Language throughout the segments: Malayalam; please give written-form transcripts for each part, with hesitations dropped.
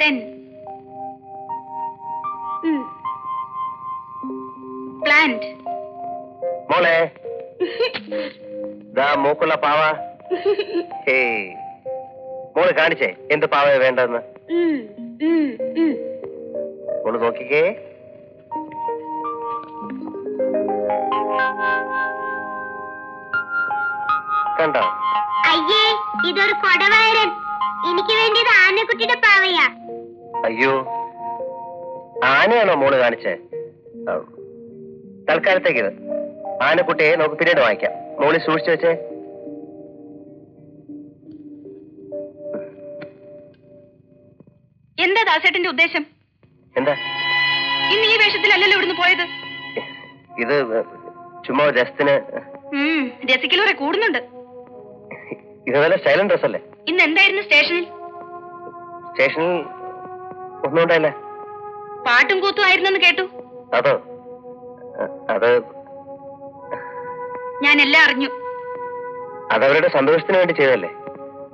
ദാസേട്ടൻ പ്ലാന്റ് മോളെ മൂക്കുള്ള പാവ. മോള് കാണിച്ചേ എന്ത് പാവ വേണ്ടെന്ന്. മോള് നോക്കിക്കേ. കണ്ടോ? അയ്യേ, ഇതൊരു കൊടവയറൻ. എനിക്ക് വേണ്ടിയത് ആനക്കുട്ടിയുടെ പാവയാ. അയ്യോ, ആനയാണോ മോള് കാണിച്ചേ? തൽക്കാലത്തേക്ക് ഇത് ആനക്കുട്ടിയെ നമുക്ക് പിന്നീട് വാങ്ങിക്കാം. മോളി സൂക്ഷിച്ചു വെച്ചേ. എന്താ ദാസേട്ടന്റെ ഉദ്ദേശം? എന്താ? ഇന്ന് ഈ വേഷത്തിലല്ലല്ലോ ഇവിടുന്ന് പോയത്. ഇത് ചുമ്മാ രസത്തിന്. രസിക്കലൂറെ കൂടുന്നുണ്ട്. ഇത് നല്ല സ്റ്റൈലൻ ഡ്രസ് അല്ലേ? ഇന്ന് എന്തായിരുന്നു സ്റ്റേഷനിൽ? സ്റ്റേഷനിൽ ഒന്നും ഉണ്ടായില്ല. പാട്ടും കൂത്തും ആയിരുന്നെന്ന് കേട്ടു. അതോ? അത് ഞാൻ എല്ലാം അറിഞ്ഞു. അതവരുടെ സന്തോഷത്തിന് വേണ്ടി ചെയ്തല്ലേ.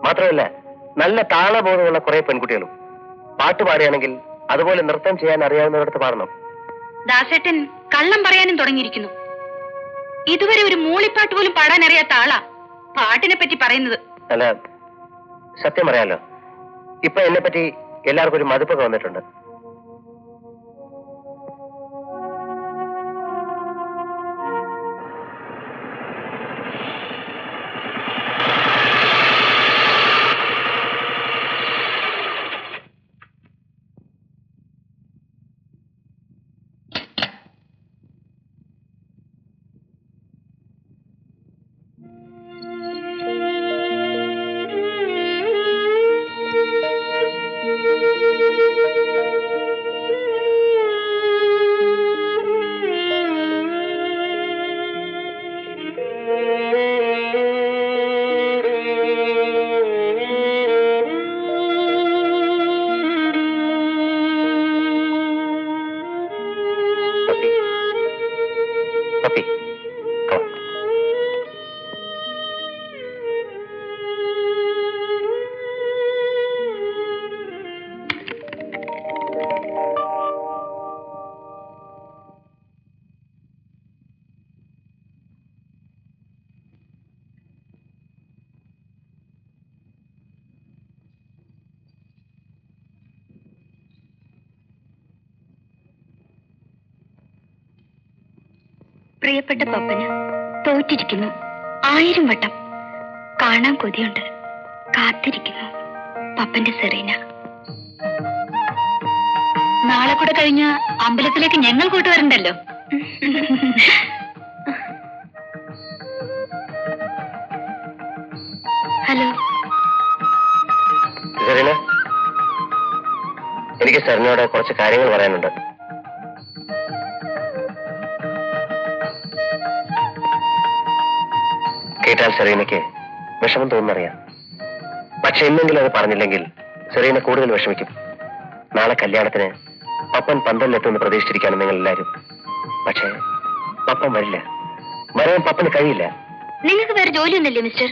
മാത്രമല്ല, നല്ല താളബോധമുള്ള കുറെ പെൺകുട്ടികളും പാട്ട് പാടുകയാണെങ്കിൽ അതുപോലെ നൃത്തം ചെയ്യാൻ അറിയാവുന്നവരടുത്ത് പാടണം. ദാസേട്ടൻ കള്ളം പറയാനും തുടങ്ങിയിരിക്കുന്നു. ഇതുവരെ ഒരു മൂളിപ്പാട്ട് പോലും പാടാൻ അറിയാത്ത ആളാ പാട്ടിനെ പറ്റി പറയുന്നത്. അല്ല, സത്യം പറയാലോ, ഇപ്പൊ എന്നെ പറ്റി എല്ലാവർക്കും ഒരു മതിപ്പൊക്കെ വന്നിട്ടുണ്ട്. പ്രിയപ്പെട്ട പപ്പന് തോറ്റിരിക്കുന്നു. 1000 വട്ടം കാണാൻ കൊതിയുണ്ട്. കാത്തിരിക്കുന്നു പപ്പന്റെ സെറീന. നാളെ കൂടെ കഴിഞ്ഞ അമ്പലത്തിലേക്ക് ഞങ്ങൾ കൂട്ടുവരണ്ടല്ലോ. ഹലോ. സെറീന, എനിക്ക് സെറീനയോട് കുറച്ച് കാര്യങ്ങൾ പറയാനുണ്ട്. കേട്ടാൽ സെറീനയ്ക്ക് വിഷമം തോന്നുന്നറിയാം. പക്ഷെ ഇന്നെങ്കിലും അത് പറഞ്ഞില്ലെങ്കിൽ സെറീന കൂടുതൽ വിഷമിക്കും. നാളെ കല്യാണത്തിന് പപ്പൻ പന്തലിലെത്തുമെന്ന് പ്രതീക്ഷിച്ചിരിക്കാണ് നിങ്ങൾ എല്ലാവരും. പക്ഷേ പപ്പൻ വരില്ല. വരാൻ പപ്പന് കഴിയില്ല. നിങ്ങൾക്ക് വേറെ ജോലിയൊന്നുമില്ലേ മിസ്റ്റർ?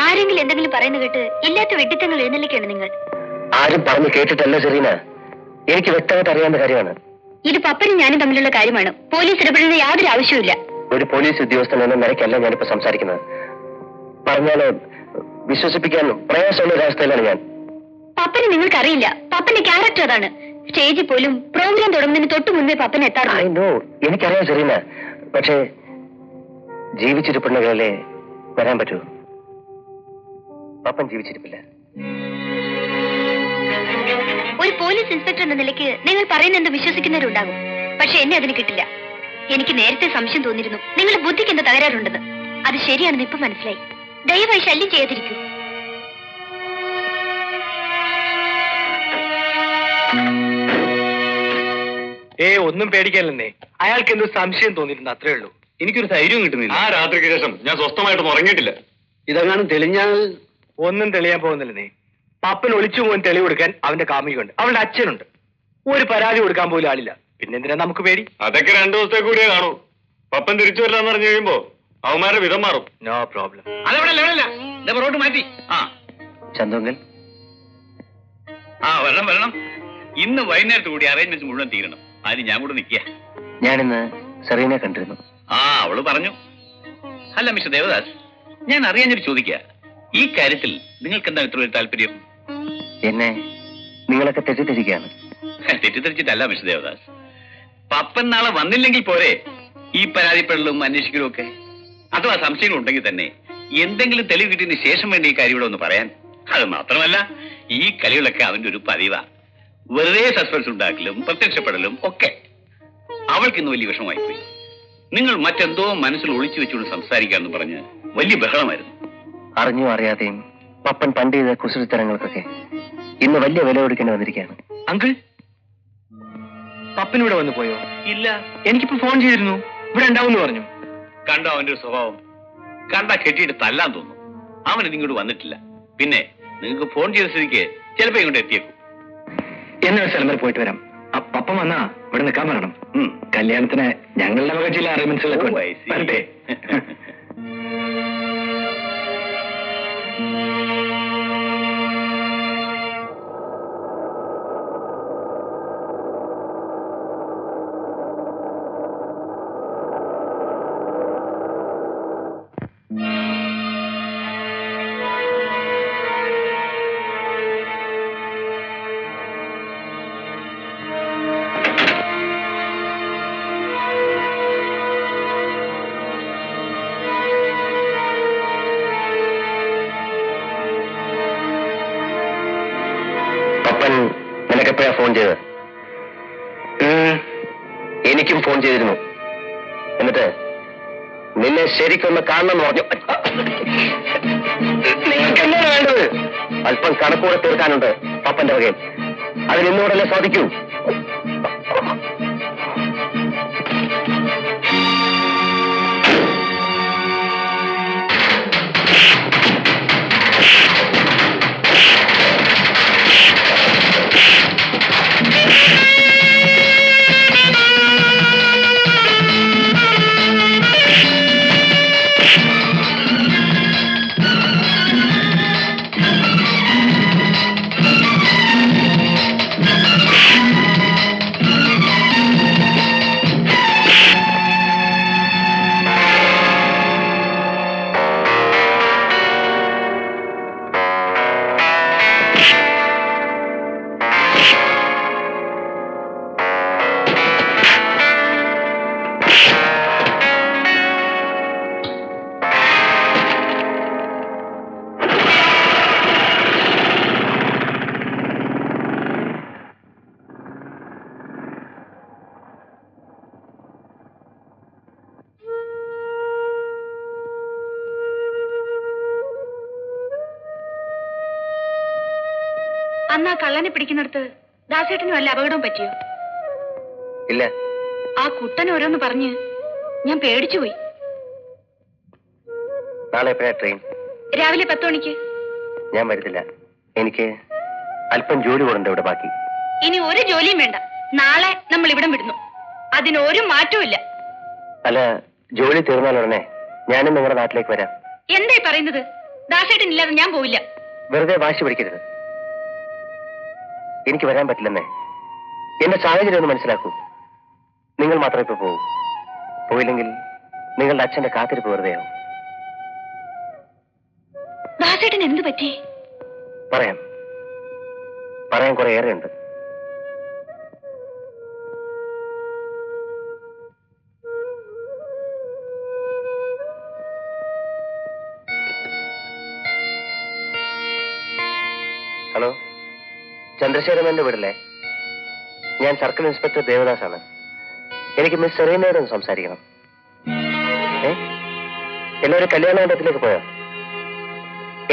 ആരെങ്കിലും എന്തെങ്കിലും പറയുന്ന കേട്ട് ഇല്ലാത്ത വെട്ടിത്തങ്ങൾ എഴുന്നള്ളിക്കാണ് നിങ്ങൾ. ആരും പറഞ്ഞു കേട്ടിട്ടല്ല സെറീന, എനിക്ക് വ്യക്തമായിട്ട് അറിയാവുന്ന കാര്യമാണ്. ഇത് പപ്പനും ഞാനും തമ്മിലുള്ള കാര്യമാണ്. പോലീസ് ഇടപെടേണ്ട യാതൊരു ആവശ്യവുമില്ല. ഒരു പോലീസ് ഉദ്യോഗസ്ഥൻ എന്ന നിലയ്ക്കല്ല ഞാനിപ്പോ സംസാരിക്കുന്നത്. പറഞ്ഞാല് വിശ്വസിപ്പിക്കാൻ പ്രയാസമുള്ള ഒരവസ്ഥയിലാണ് ഞാൻ. പപ്പനെ നിങ്ങൾക്കറിയില്ല. പപ്പന്റെ ക്യാരക്ടർ അതാണ്. സ്റ്റേജിൽ പോലും പ്രോഗ്രാം തുടങ്ങുന്നതിന് തൊട്ട് മുൻപേ പപ്പൻ എത്താറുണ്ട്. എനിക്കറിയാം സെറീന, പക്ഷേ ജീവിച്ചിരിപ്പുണ്ടെങ്കിലല്ലേ വരാൻ പറ്റൂ. പപ്പൻ ജീവിച്ചിരിപ്പില്ല. ഒരു പോലീസ് ഇൻസ്പെക്ടർ എന്ന നിലയ്ക്ക് നിങ്ങൾ പറയുന്നത് വിശ്വസിക്കുന്നവരുണ്ടാകും. പക്ഷെ എന്നെ അതിന് കിട്ടില്ല. എനിക്ക് നേരത്തെ സംശയം തോന്നിയിരുന്നു നിങ്ങളുടെ ബുദ്ധിക്ക് എന്താ തകരാറുണ്ടെന്ന്. അത് ശരിയാണെന്ന് ഇപ്പൊ മനസ്സിലായി. ദയവായി ശല്യം ചെയ്യാതിരിക്കൂ. ഒന്നും പേടിക്കാനല്ലേ. അയാൾക്ക് എന്തോ സംശയം തോന്നിയിരുന്നു, അത്രേ ഉള്ളൂ. എനിക്കൊരു ധൈര്യം കിട്ടുന്നില്ല. ആ രാത്രിക്ക് ശേഷം ഞാൻ സ്വസ്ഥമായിട്ടൊന്നും ഉറങ്ങിയിട്ടില്ല. ഇതെങ്ങാനും തെളിഞ്ഞാൽ? ഒന്നും തെളിയാൻ പോകുന്നില്ലെന്നേ. പപ്പൻ ഒളിച്ചു പോകാൻ തെളിവ് കൊടുക്കാൻ അവന്റെ കാമുകയുണ്ട്, അവളുടെ അച്ഛനുണ്ട്. ഒരു പരാതി കൊടുക്കാൻ പോലും ആളില്ല. പിന്നെന്തിനാ നമുക്ക് പേടി? അതൊക്കെ 2 ദിവസത്തെ കൂടിയേ കാണൂ. പപ്പൻ തിരിച്ചു വരില്ലെന്ന് പറഞ്ഞു കഴിയുമ്പോ അവന്മാരുടെ വിധം മാറും. No problem. റോഡ് മാറ്റി. ചന്തുങ്കൽ, വരണം വരണം. ഇന്ന് വൈകുന്നേരത്ത് കൂടി അറേഞ്ച്മെന്റ്സ് മുഴുവൻ തീരണം. അതിന് ഞാൻ കൂടെ നിൽക്കുക. ഞാനിന്ന് സെറീനെ കണ്ടിരുന്നു. ആ, അവള് പറഞ്ഞു. അല്ല മിസ്റ്റർ ദേവദാസ്, ഞാൻ അറിയാഞ്ഞൊരു ചോദിക്കുക, ഈ കാര്യത്തിൽ നിങ്ങൾക്ക് എന്താ ഇത്ര ഒരു താല്പര്യം? എന്നെ നിങ്ങളൊക്കെ തെറ്റിദ്ധരിക്കുകയാണ്. തെറ്റിദ്ധരിച്ചിട്ടല്ല മിസ്റ്റർ ദേവദാസ്. പപ്പൻ നാളെ വന്നില്ലെങ്കിൽ പോരെ ഈ പരാതിപ്പെടലും അന്വേഷിക്കലും ഒക്കെ? അഥവാ സംശയങ്ങൾ ഉണ്ടെങ്കിൽ തന്നെ എന്തെങ്കിലും തെളിവ് കിട്ടിയതിന് ശേഷം വേണ്ട ഈ കാര്യം ഇവിടെ ഒന്ന് പറയാൻ. അത് മാത്രമല്ല, ഈ കളികളൊക്കെ അവന്റെ ഒരു പതിവാ. വെറുതെ സസ്പെൻസ് ഉണ്ടാക്കലും പ്രത്യക്ഷപ്പെടലും ഒക്കെ. അവൾക്ക് ഇന്ന് വലിയ വിഷമമായിപ്പോയി. നിങ്ങൾ മറ്റെന്തോ മനസ്സിൽ ഒളിച്ചു വെച്ചുകൊണ്ട് സംസാരിക്കാന്ന് പറഞ്ഞ് വലിയ ബഹളമായിരുന്നു. അറിഞ്ഞോ അറിയാതെയും പപ്പൻ പണ്ട് ചെയ്ത കുസൃത്തരങ്ങൾക്കൊക്കെ ഇന്ന് വലിയ വില കൊടുക്കേണ്ടി വന്നിരിക്കുകയാണ്. അങ്കിൾ, പപ്പനിവിടെ വന്നു പോയോ? ഇല്ല, എനിക്കിപ്പോ ഫോൺ ചെയ്തിരുന്നു, ഇവിടെ ഉണ്ടാവും പറഞ്ഞു. കണ്ടോ അവന്റെ ഒരു സ്വഭാവം? കണ്ടാ കെട്ടിയിട്ട് തല്ലാൻ തോന്നും. അവൻ ഇതിങ്ങോട്ട് വന്നിട്ടില്ല. പിന്നെ നിങ്ങൾക്ക് ഫോൺ ചെയ്ത സ്ഥിതിക്ക് ചിലപ്പോ ഇങ്ങോട്ട് എത്തിയേക്കും. എന്നെ ഒരു സ്ഥലം വരെ പോയിട്ട് വരാം. പപ്പൻ വന്നാ ഇവിടെ നിൽക്കാൻ പറയണം. കല്യാണത്തിന് ഞങ്ങളുടെ വക ചില അറേഞ്ച്മെന്റ്സുകളൊക്കെ ഉണ്ട്. വരട്ടെ. നിനക്കെപ്പോഴാ ഫോൺ ചെയ്തത്? എനിക്കും ഫോൺ ചെയ്തിരുന്നു. എന്നിട്ട് നിന്നെ ശരിക്കൊന്ന് കാണണമെന്ന് പറഞ്ഞു. നിങ്ങൾക്ക് എന്താണ് വേണ്ടത്? അല്പം കണക്കൂടെ തീർക്കാനുണ്ട് പപ്പന്റെ വകയിൽ. അതിന് ഇന്നോടല്ലേ സാധിക്കൂ. അന്ന് ആ കള്ളനെ പിടിക്കുന്നിടത്ത് ദാസേട്ടനും വല്ല അപകടവും പറ്റിയോ? ഇല്ല. ആ കുട്ടൻ ഓരോന്ന് പറഞ്ഞ് ഞാൻ പേടിച്ചുപോയി. നാളെ എപ്പോഴാ ട്രെയിൻ? രാവിലെ 10 മണിക്ക്. ഞാൻ വരുന്നില്ല. എനിക്ക് അല്പം ജോലി കൊടുണ്ട് ഇവിടെ ബാക്കി. ഇനി ഒരു ജോലിയും വേണ്ട. നാളെ നമ്മൾ ഇവിടം വിടുന്നു. അതിനൊരു മാറ്റവും ഇല്ല. അല്ല, ജോലി തീർന്നാലുടനെ ഞാനും നിങ്ങളുടെ നാട്ടിലേക്ക് വരാം. എന്തായി പറയുന്നത്? ദാസേട്ടൻ ഇല്ലാതെ ഞാൻ പോവില്ല. വെറുതെ വാശി പിടിക്കരുത്. എനിക്ക് വരാൻ പറ്റില്ലെന്നേ. എന്റെ സാഹചര്യം ഒന്ന് മനസ്സിലാക്കൂ. നിങ്ങൾ മാത്രം ഇപ്പൊ പോകൂ. പോയില്ലെങ്കിൽ നിങ്ങളുടെ അച്ഛന്റെ കാത്തിരിപ്പ് വെറുതെയാവും. ദാസേട്ടൻ എന്ത് പറ്റി? പറയാൻ കുറെ ഏറെ ഉണ്ട്. ഹലോ, ചന്ദ്രശേഖരന്റെ വീടല്ലേ? ഞാൻ സർക്കിൾ ഇൻസ്പെക്ടർ ദേവദാസ് ആണ്. എനിക്ക് മിസ് സെറീനയോട് ഒന്ന് സംസാരിക്കണം. എല്ലാവരും കല്യാണ മണ്ഡപത്തിലേക്ക് പോയോ?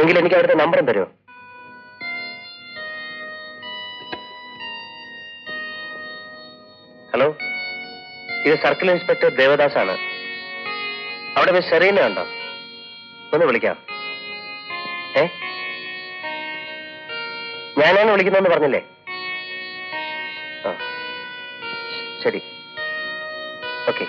എങ്കിൽ എനിക്ക് അവിടുത്തെ നമ്പറും തരുമോ? ഹലോ, ഇത് സർക്കിൾ ഇൻസ്പെക്ടർ ദേവദാസ് ആണ്. അവിടെ മിസ് സെറീന ഉണ്ടോ? ഒന്ന് വിളിക്കാം. ഞാനാണ് വിളിക്കുന്നതെന്ന് പറഞ്ഞില്ലേ? ആ, ശരി, ഓക്കെ.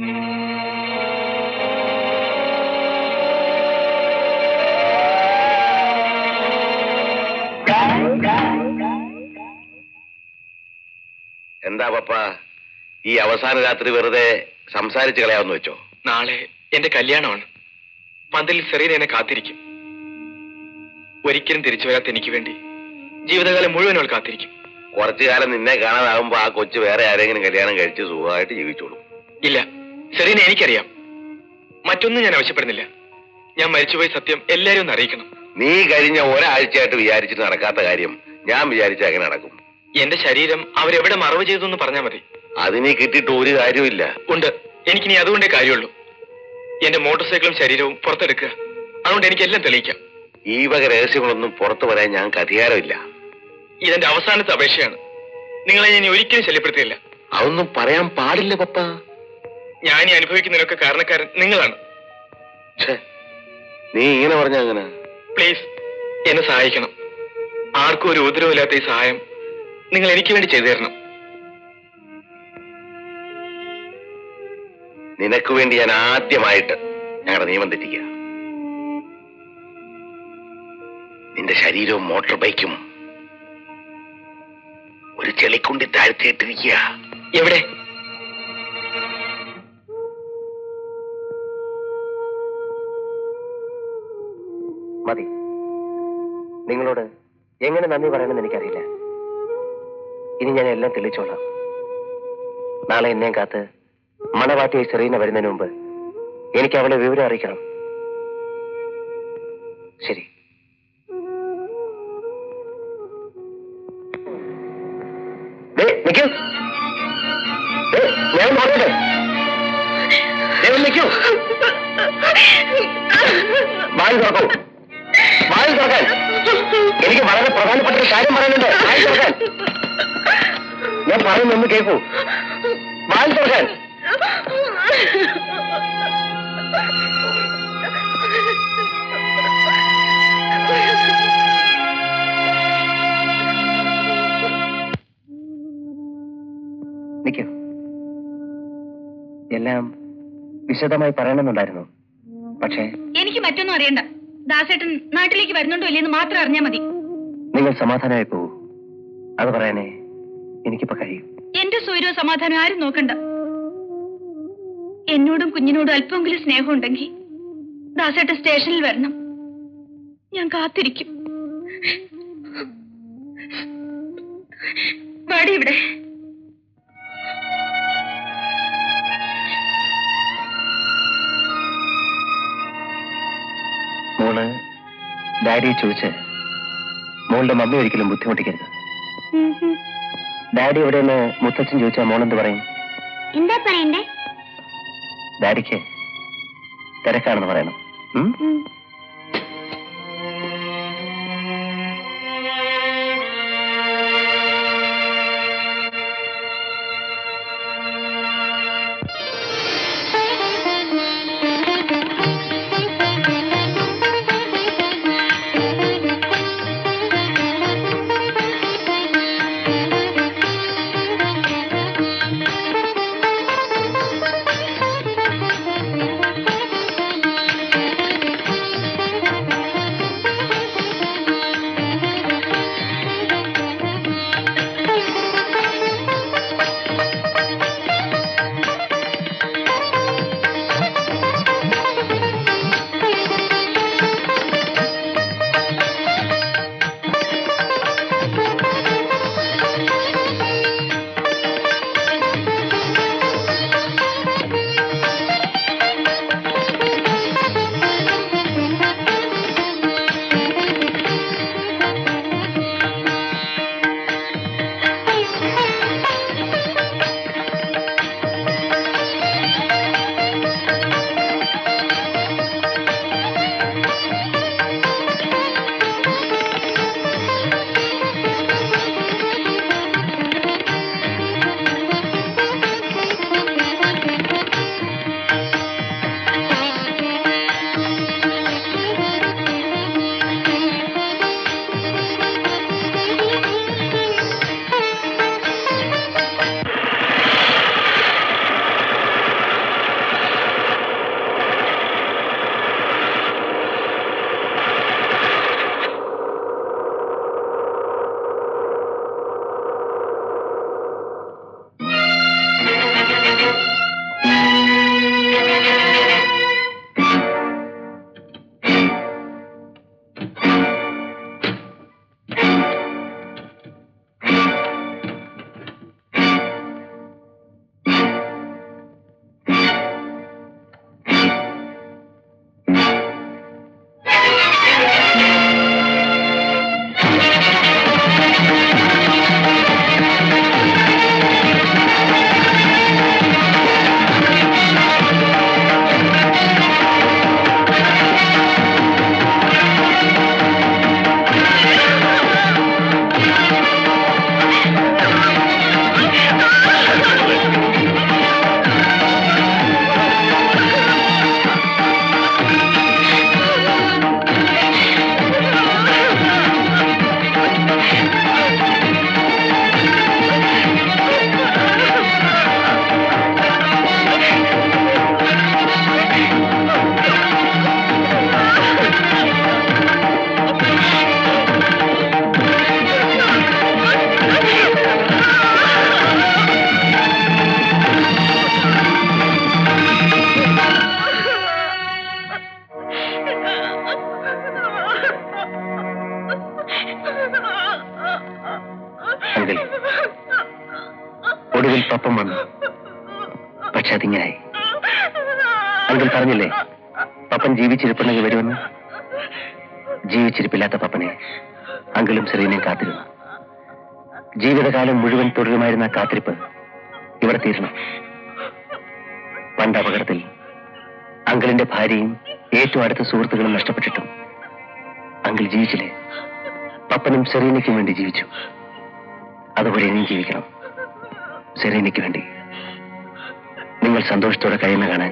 എന്താ പപ്പ ഈ അവസാന രാത്രി വെറുതെ സംസാരിച്ച് കളയാമെന്ന് വെച്ചോ? നാളെ എന്റെ കല്യാണമാണ്. പന്തലിൽ സെറീന എന്നെ കാത്തിരിക്കും. ഒരിക്കലും തിരിച്ചു വരാത്ത എനിക്ക് വേണ്ടി ജീവിതകാലം മുഴുവൻ അവൾ കാത്തിരിക്കും. കുറച്ചു കാലം നിന്നെ കാണാതാകുമ്പോ ആ കൊച്ചു വേറെ ആരെങ്കിലും കല്യാണം കഴിച്ച് സുഖമായിട്ട് ജീവിച്ചോളൂ. ഇല്ല, സെറീന എനിക്കറിയാം. മറ്റൊന്നും ഞാൻ ആവശ്യപ്പെടുന്നില്ല. ഞാൻ മരിച്ചുപോയ സത്യം എല്ലാരും ഒന്ന് അറിയിക്കണം. നീ കഴിഞ്ഞ ഒരാഴ്ചയായിട്ട് വിചാരിച്ചിട്ട് നടക്കാത്ത കാര്യം ഞാൻ വിചാരിച്ച അങ്ങനെ നടക്കും. എന്റെ ശരീരം അവരെവിടെ മറവ് ചെയ്തു എന്ന് പറഞ്ഞാൽ മതി. അതിനെ കിട്ടിയിട്ട് ഒരു കാര്യമില്ല. ഉണ്ട്, എനിക്കിനി അതുകൊണ്ടേ കാര്യമുള്ളൂ. എന്റെ മോട്ടോർ സൈക്കിളും ശരീരവും പുറത്തെടുക്കുക. അതുകൊണ്ട് എനിക്കെല്ലാം തെളിയിക്കാം. ഈ വക രഹസ്യങ്ങളൊന്നും പുറത്തു പറയാൻ ഞങ്ങൾക്ക് അധികാരമില്ല. ഇതെന്റെ അവസാനത്തെ അപേക്ഷയാണ്. നിങ്ങളെ ഞാൻ ഇനി ഒരിക്കലും ശല്യപ്പെടുത്തിയില്ല. അതൊന്നും പറയാൻ പാടില്ല പപ്പ. ഞാൻ ഈ അനുഭവിക്കുന്നതിനൊക്കെ കാരണക്കാരൻ നിങ്ങളാണ്. നീ ഇങ്ങനെ പറഞ്ഞ അങ്ങനെ? പ്ലീസ് എന്നെ സഹായിക്കണം. ആർക്കും ഒരു ഉപദ്രവമില്ലാത്ത ഈ സഹായം നിങ്ങൾ എനിക്ക് വേണ്ടി ചെയ്തു തരണം. നിനക്ക് വേണ്ടി ഞാൻ ആദ്യമായിട്ട് ഞങ്ങളുടെ നിയമം തെറ്റിക്കുക. നിന്റെ ശരീരവും മോട്ടോർ ബൈക്കും ഒരു ചെളിക്കുണ്ടി താഴ്ത്തിയിട്ടിരിക്കുക. എവിടെ? മതി. നിങ്ങളോട് എങ്ങനെ നന്ദി പറയണമെന്ന് എനിക്കറിയില്ല. ഇനി ഞാൻ എല്ലാം തെളിച്ചോളാം. നാളെ എന്നെയും കാത്ത് മണവാട്ടിയെ സെറീന വരുന്നതിന് മുമ്പ് എനിക്ക് അവളെ വിവരം അറിയിക്കണം. ശരി. നിൽക്കൂ. ഞാൻ നോക്കട്ടെ. നിൽക്കൂ. വായി തുറക്കൂ. വായി തുറക്കാൻ. എനിക്ക് വളരെ പ്രധാനപ്പെട്ട ഒരു കാര്യം പറയുന്നുണ്ട്. വായി തുറക്കാൻ. ഞാൻ പറയുന്നൊന്ന് കേൾക്കൂ. വായി തുറക്കാൻ. നിൽക്കൂ. എല്ലാം വിശദമായി പറയണമെന്നുണ്ടായിരുന്നു. പക്ഷേ എനിക്ക് മറ്റൊന്നും അറിയണ്ട. ദാസേട്ടൻ നാട്ടിലേക്ക് വരുന്നുണ്ടോ ഇല്ലെന്ന് മാത്രം അറിഞ്ഞാൽ മതി. നിങ്ങൾ സമാധാനമായി പോകൂ. അത് പറയാനേ എനിക്കിപ്പോ കഴിയും. എന്റെ സ്വൈരവും സമാധാനം ആരും നോക്കണ്ട. എന്നോടും കുഞ്ഞിനോടും അല്പമെങ്കിലും സ്നേഹമുണ്ടെങ്കിൽ ദാസേട്ടൻ സ്റ്റേഷനിൽ വരണം. ഞാൻ കാത്തിരിക്കും. വാടി ഇവിടെ. മോള് ഡാഡിയെ ചോദിച്ച് മോളുടെ മമ്മി ഒരിക്കലും ബുദ്ധിമുട്ടിക്കരുത്. ഡാഡി എവിടെയെന്ന് മുത്തച്ഛൻ ചോദിച്ചാൽ മോളെന്ത് പറയും? എന്താ പറയണ്ടേ? ഡാഡിക്ക് തിരക്കാണെന്ന് പറയണം. ഒടുവിൽ പപ്പം വന്നു. പക്ഷെ അതിങ്ങനായി. അങ്കിൾ പറഞ്ഞില്ലേ പപ്പൻ ജീവിച്ചിരിപ്പുണ്ടെങ്കിൽ വരുമെന്ന്. ജീവിച്ചിരിപ്പില്ലാത്ത പപ്പനെ അങ്കിളും സെറീനയും കാത്തിരുന്നു. ജീവിതകാലം മുഴുവൻ തുടരുമായിരുന്ന ആ കാത്തിരിപ്പ് ഇവിടെ തീരണം. പണ്ട് അപകടത്തിൽ അങ്കിളിന്റെ ഭാര്യയും ഏറ്റവും അടുത്ത സുഹൃത്തുക്കളും നഷ്ടപ്പെട്ടിട്ടും അങ്കിൾ ജീവിച്ചില്ലേ? പപ്പനും സെറീനയ്ക്കും വേണ്ടി ജീവിച്ചു. അതുപോലെ ഇനിയും ജീവിക്കണം. സെറീനയ്ക്ക് വേണ്ടി. നിങ്ങൾ സന്തോഷത്തോടെ കഴിയുന്ന കാണാൻ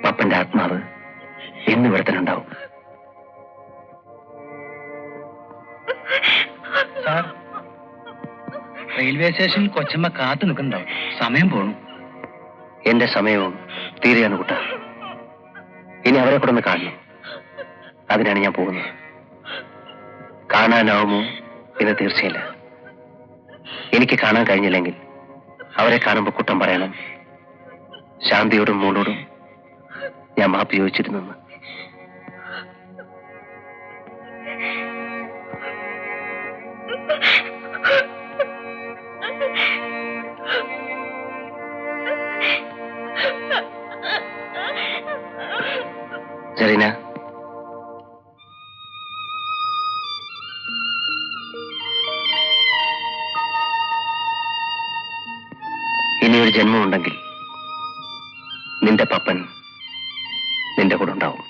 പപ്പന്റെ ആത്മാവ് എന്ന് ഇവിടെ തന്നെ ഉണ്ടാവും. സാർ, റെയിൽവേ സ്റ്റേഷനിൽ കൊച്ചമ്മ കാത്തു നിൽക്കുന്നുണ്ടാവും. സമയം പോണു. എന്റെ സമയവും തീരെയാണ് കുട്ട. ഇനി അവരെ കൂടെ ഒന്ന് കാണണം. അതിനാണ് ഞാൻ പോകുന്നത്. കാണാനാവുമോ എന്ന് തീർച്ചയില്ല. എനിക്ക് കാണാൻ കഴിഞ്ഞില്ലെങ്കിൽ അവരെ കാണുമ്പോൾ കുറ്റം പറയണം. ശാന്തിയോടും മോളോടും ഞാൻ മാപ്പ് ചോദിച്ചിരുന്നു. സെറീന, ഇനിയൊരു ജന്മമുണ്ടെങ്കിൽ നിന്റെ പപ്പൻ നിന്റെ കൂടെ ഉണ്ടാവും.